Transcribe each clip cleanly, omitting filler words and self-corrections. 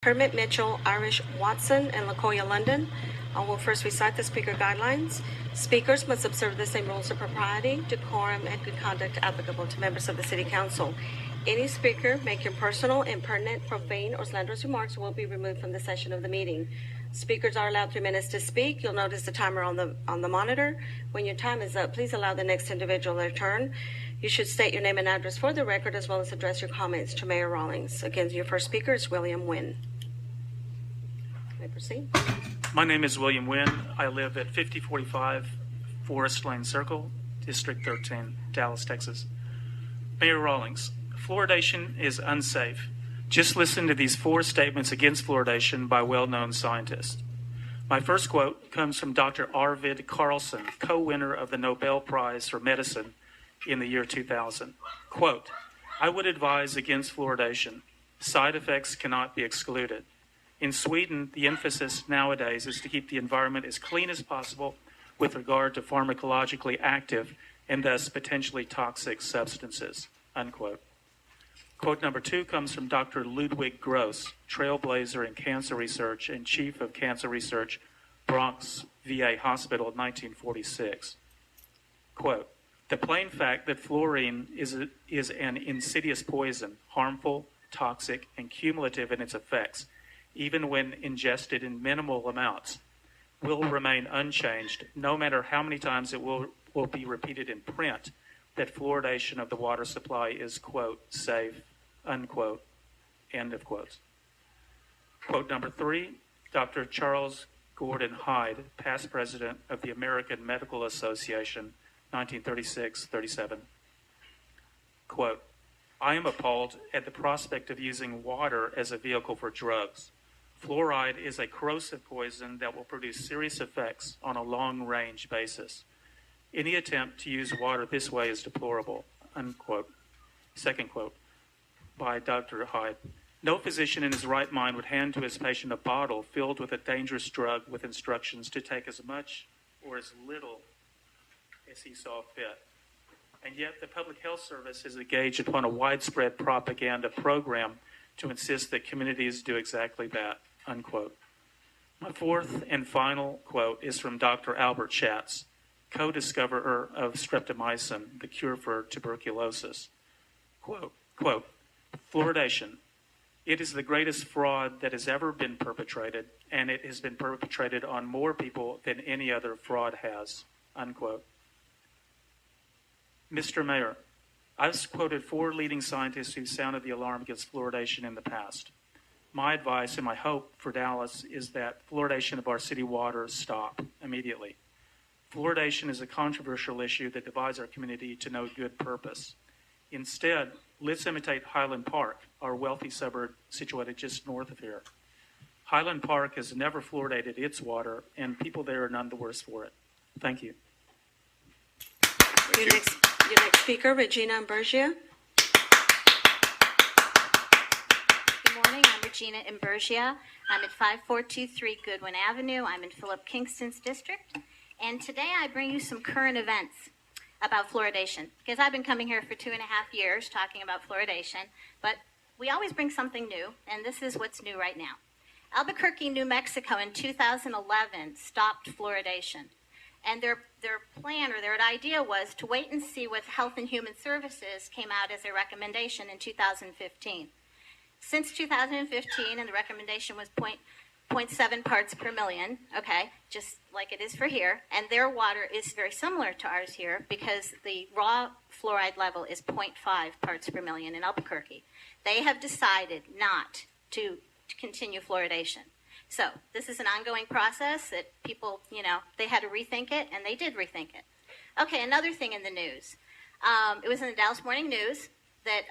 Kermit Mitchell, Irish Watson, and Lakoya London. I will first recite the speaker guidelines. Speakers must observe the same rules of propriety, decorum, and good conduct applicable to members of the City Council. Any speaker making personal, impertinent, profane, or slanderous remarks will be removed from the session of the meeting. Speakers are allowed 3 minutes to speak. You'll notice the timer on the monitor. When your time is up, please allow the next individual their turn. You should state your name and address for the record, as well as address your comments to Mayor Rawlings. Again, your first speaker is William Wynn. You may proceed. My name is William Wynn. I live at 5045 Forest Lane Circle, District 13, Dallas, Texas. Mayor Rawlings, fluoridation is unsafe. Just listen to these 4 statements against fluoridation by well-known scientists. My first quote comes from Dr. Arvid Carlson, co-winner of the Nobel Prize for Medicine in the year 2000. Quote, I would advise against fluoridation. Side effects cannot be excluded. In Sweden, the emphasis nowadays is to keep the environment as clean as possible with regard to pharmacologically active and thus potentially toxic substances, unquote. Quote number 2 comes from Dr. Ludwig Gross, trailblazer in cancer research and chief of cancer research, Bronx VA Hospital, 1946. Quote, the plain fact that fluorine is an insidious poison, harmful, toxic, and cumulative in its effects, even when ingested in minimal amounts, will remain unchanged, no matter how many times it will be repeated in print that fluoridation of the water supply is, quote, safe, unquote, end of quotes. Quote number 3, Dr. Charles Gordon Hyde, past president of the American Medical Association, 1936-37. Quote, I am appalled at the prospect of using water as a vehicle for drugs. Fluoride is a corrosive poison that will produce serious effects on a long-range basis. Any attempt to use water this way is deplorable, unquote. Second quote by Dr. Hyde. No physician in his right mind would hand to his patient a bottle filled with a dangerous drug with instructions to take as much or as little as he saw fit. And yet the Public Health Service is engaged upon a widespread propaganda program to insist that communities do exactly that, unquote. My fourth and final quote is from Dr. Albert Schatz, co-discoverer of streptomycin, the cure for tuberculosis. Quote, fluoridation. It is the greatest fraud that has ever been perpetrated, and it has been perpetrated on more people than any other fraud has, unquote. Mr. Mayor, I've quoted 4 leading scientists who sounded the alarm against fluoridation in the past. My advice and my hope for Dallas is that fluoridation of our city water stop immediately. Fluoridation is a controversial issue that divides our community to no good purpose. Instead, let's imitate Highland Park, our wealthy suburb situated just north of here. Highland Park has never fluoridated its water, and people there are none the worse for it. Thank you. Your next speaker, Regina Imburgia. Good morning, I'm Regina Imburgia. I'm at 5423 Goodwin Avenue. I'm in Philip Kingston's district. And today I bring you some current events about fluoridation, because I've been coming here for 2.5 years talking about fluoridation, but we always bring something new, and this is what's new right now. Albuquerque, New Mexico in 2011 stopped fluoridation. And their plan or their idea was to wait and see what Health and Human Services came out as a recommendation in 2015. Since 2015, and the recommendation was 0.7 parts per million, okay, just like it is for here, and their water is very similar to ours here because the raw fluoride level is 0.5 parts per million in Albuquerque. They have decided not to continue fluoridation. So this is an ongoing process that people, they had to rethink it, and they did rethink it. Okay, another thing in the news. It was in the Dallas Morning News that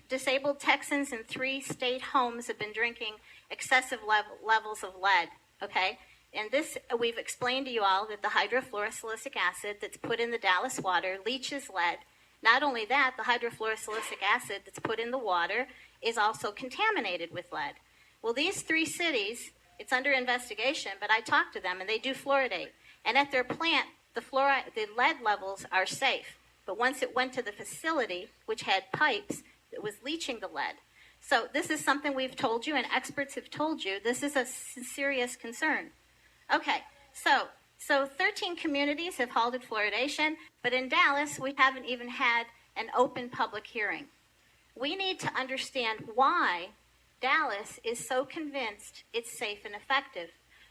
disabled Texans in 3 state homes have been drinking excessive levels of lead, okay? And this, we've explained to you all that the hydrofluorosilicic acid that's put in the Dallas water leaches lead. Not only that, the hydrofluorosilicic acid that's put in the water is also contaminated with lead. Well, these 3 cities, it's under investigation, but I talked to them, and they do fluoridate. And at their plant, the lead levels are safe. But once it went to the facility, which had pipes, it was leaching the lead. So this is something we've told you and experts have told you. This is a serious concern. Okay, so 13 communities have halted fluoridation, but in Dallas, we haven't even had an open public hearing. We need to understand why Dallas is so convinced it's safe and effective.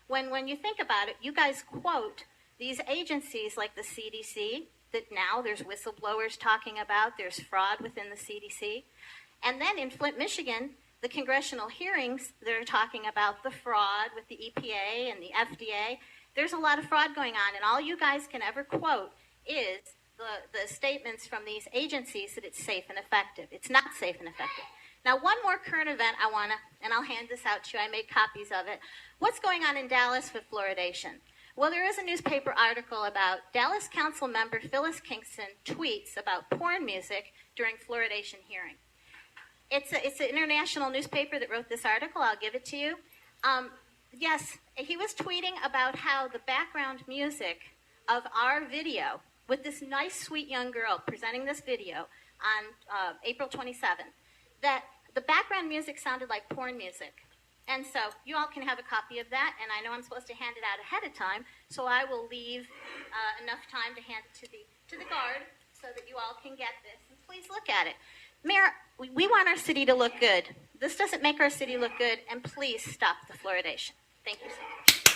When you think about it, you guys quote these agencies like the CDC, that now there's whistleblowers talking about, there's fraud within the CDC. And then in Flint, Michigan, the congressional hearings, they're talking about the fraud with the EPA and the FDA. There's a lot of fraud going on, and all you guys can ever quote is the statements from these agencies that it's safe and effective. It's not safe and effective. Now, one more current event I want to, and I'll hand this out to you. I made copies of it. What's going on in Dallas with fluoridation? Well, there is a newspaper article about Dallas Council member Phyllis Kingston tweets about porn music during fluoridation hearing. It's an international newspaper that wrote this article. I'll give it to you. Yes, he was tweeting about how the background music of our video, with this nice, sweet young girl presenting this video on April 27th, that the background music sounded like porn music. And so you all can have a copy of that, and I know I'm supposed to hand it out ahead of time, so I will leave enough time to hand it to the guard so that you all can get this. And please look at it. Mayor, we want our city to look good. This doesn't make our city look good, and please stop the fluoridation. Thank you so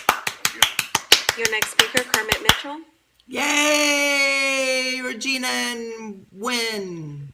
much. Your next speaker, Kermit Mitchell. Yay! Regina and Wynn.